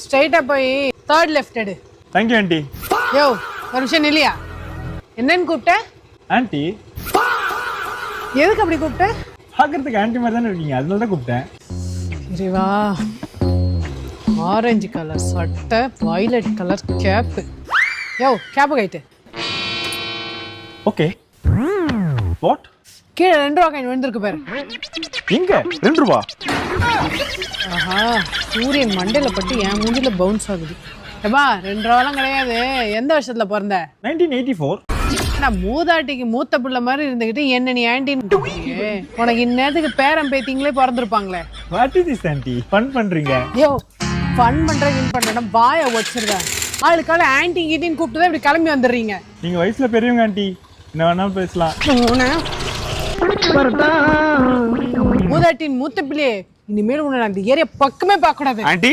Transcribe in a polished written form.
ஸ்ட்ரைட்டா போய் third left எடு. Thank you aunty. யோ ஒரு நிமிஷம் இல்லையா, என்னன்னு கூப்பிட்ட? ஆண்டி எதுக்கு அப்படி கூப்பிட்ட? பார்க்கறதுக்கு ஆண்டி மாதிரி தானே இருக்கீங்க, அதனால தான் கூப்பிட்டேன். சரிவா, ஆரஞ்சு கலர் சட்டை, வயலட் கலர் கேப்பு. யோ கேப்பு கைட்டு. ஓகே. வாட்? கீழே 2 ரூபா காயின் விழுந்திருக்கு பாரு. எங்க 2 ரூபா? ஆஹா, சூரியன் மண்டையில பட்டு என் மூஞ்சில பவுன்ஸ் ஆகுது. ஏப்பா 2 ரூபாலாம் கிடையாது. எந்த வருஷத்துல பிறந்த? 1984. நான் மூதாட்டிக்கு மூத்த பிள்ளை மாதிரி இருந்துகிட்டு என்ன நீ ஆன்டின்னு உனக்கு இந்நேரத்துக்கு பேரம் பேத்திங்களே பிறந்திருப்பாங்களே. What is this aunty? Fun பண்றீங்க? யோ ஃபன் பண்றேன் பண்றேன்னா பாய வச்சிருவேன். ஆளுக்கால ஆன்டி கீட்டின்னு கூப்பிட்டு தான் இப்படி கிளம்பி வந்துடுறீங்க. நீங்க வயசுல பெரியவங்க ஆண்டி, என்ன வேணாலும் பேசலாம். மூதாட்டின் மூத்த பிள்ளையே, இனிமேல் உன்னை அந்த ஏரியா பக்கமே பார்க்க கூடாது. ஆண்டி